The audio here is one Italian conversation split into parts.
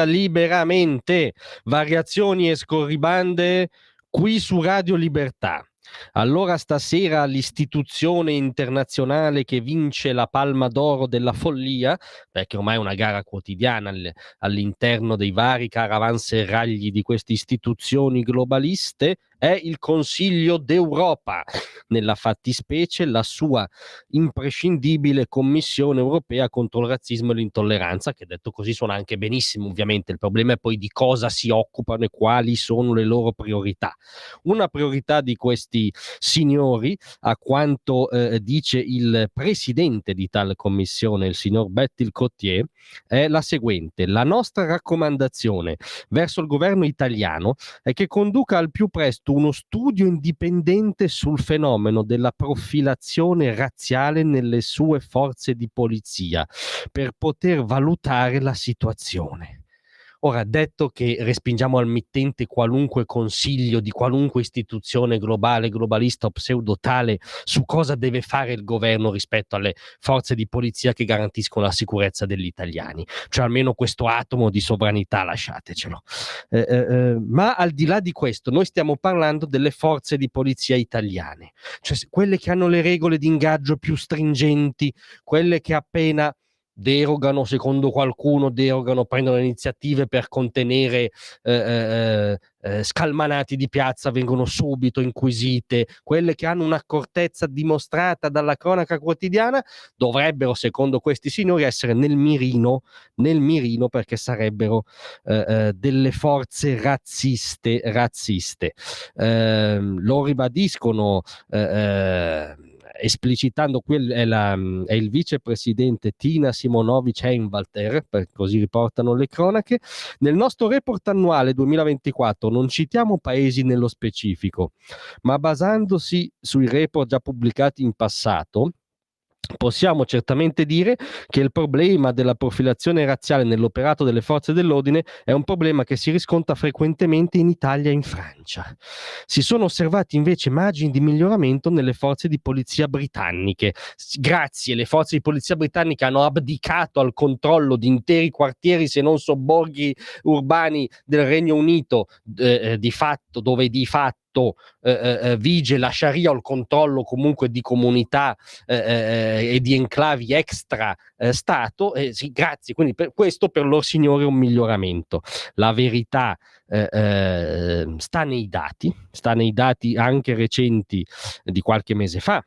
liberamente, variazioni e scorribande qui su Radio Libertà. Allora stasera l'istituzione internazionale che vince la Palma d'Oro della follia, perché ormai è una gara quotidiana all'interno dei vari caravanserragli di queste istituzioni globaliste, è il Consiglio d'Europa, nella fattispecie la sua imprescindibile Commissione europea contro il razzismo e l'intolleranza, che detto così suona anche benissimo ovviamente, il problema è poi di cosa si occupano e quali sono le loro priorità. Una priorità di questi signori, a quanto dice il presidente di tale commissione, il signor Bettil Cottier, è la seguente: la nostra raccomandazione verso il governo italiano è che conduca al più presto uno studio indipendente sul fenomeno della profilazione razziale nelle sue forze di polizia per poter valutare la situazione. Ora, detto che respingiamo al mittente qualunque consiglio di qualunque istituzione globale, globalista o pseudotale su cosa deve fare il governo rispetto alle forze di polizia che garantiscono la sicurezza degli italiani, cioè almeno questo atomo di sovranità lasciatecelo. Ma al di là di questo, noi stiamo parlando delle forze di polizia italiane, cioè quelle che hanno le regole di ingaggio più stringenti, quelle che appena derogano, secondo qualcuno, prendono iniziative per contenere scalmanati di piazza, vengono subito inquisite, quelle che hanno un'accortezza dimostrata dalla cronaca quotidiana, dovrebbero, secondo questi signori, essere nel mirino perché sarebbero delle forze razziste. Lo ribadiscono esplicitando, qui è il vicepresidente Tina Simonovic-Einwalter, così riportano le cronache. Nel nostro report annuale 2024 non citiamo paesi nello specifico, ma basandosi sui report già pubblicati in passato, possiamo certamente dire che il problema della profilazione razziale nell'operato delle forze dell'ordine è un problema che si riscontra frequentemente in Italia e in Francia. Si sono osservati invece margini di miglioramento nelle forze di polizia britanniche. Grazie, le forze di polizia britanniche hanno abdicato al controllo di interi quartieri, se non sobborghi urbani del Regno Unito, di fatto, dove di fatto vige la Sharia o il controllo comunque di comunità e di enclavi extra Stato. Sì, grazie, quindi per questo per loro signori è un miglioramento. La verità sta nei dati anche recenti di qualche mese fa,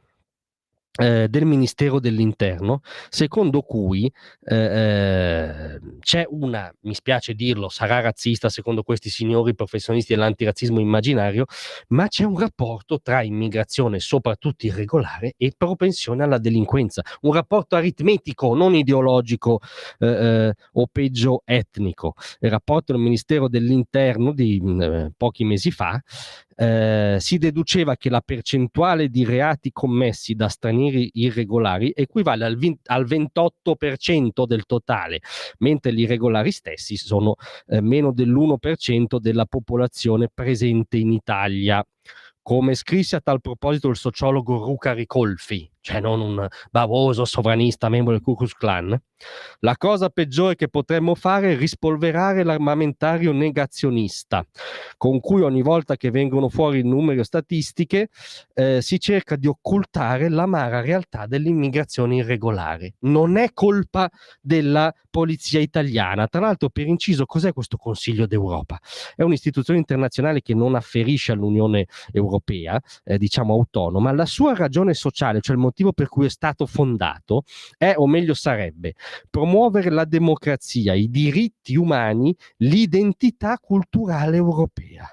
del Ministero dell'Interno, secondo cui c'è una, mi spiace dirlo, sarà razzista secondo questi signori professionisti dell'antirazzismo immaginario, ma c'è un rapporto tra immigrazione, soprattutto irregolare, e propensione alla delinquenza, un rapporto aritmetico, non ideologico o peggio etnico. Il rapporto del Ministero dell'Interno di pochi mesi fa si deduceva che la percentuale di reati commessi da stranieri irregolari equivale al 28% del totale, mentre gli irregolari stessi sono meno dell'1% della popolazione presente in Italia. Come scrisse a tal proposito il sociologo Ruca Ricolfi, cioè non un bavoso sovranista membro del Ku Klux Klan, la cosa peggiore che potremmo fare è rispolverare l'armamentario negazionista, con cui ogni volta che vengono fuori numeri o statistiche si cerca di occultare l'amara realtà dell'immigrazione irregolare. Non è colpa della polizia italiana. Tra l'altro, per inciso, cos'è questo Consiglio d'Europa? È un'istituzione internazionale che non afferisce all'Unione Europea, diciamo autonoma. La sua ragione sociale, cioè il motivo per cui è stato fondato, è, o meglio sarebbe, promuovere la democrazia, i diritti umani, l'identità culturale europea.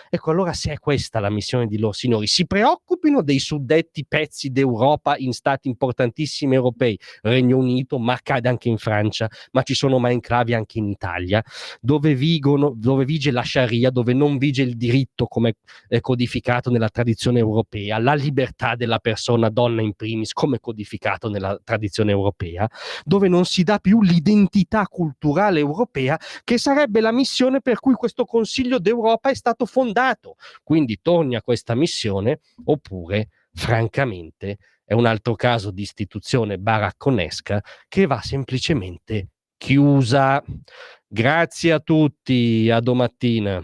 Ecco, allora se è questa la missione di loro signori, si preoccupino dei suddetti pezzi d'Europa in stati importantissimi europei, Regno Unito, ma accade anche in Francia, ma ci sono enclavi anche in Italia, dove vige la Sharia, dove non vige il diritto come codificato nella tradizione europea, la libertà della persona, donna in primis, come codificato nella tradizione europea, dove non si dà più l'identità culturale europea, che sarebbe la missione per cui questo Consiglio d'Europa è stato fondato. Quindi torni a questa missione, oppure francamente è un altro caso di istituzione baracconesca che va semplicemente chiusa. Grazie a tutti, a domattina.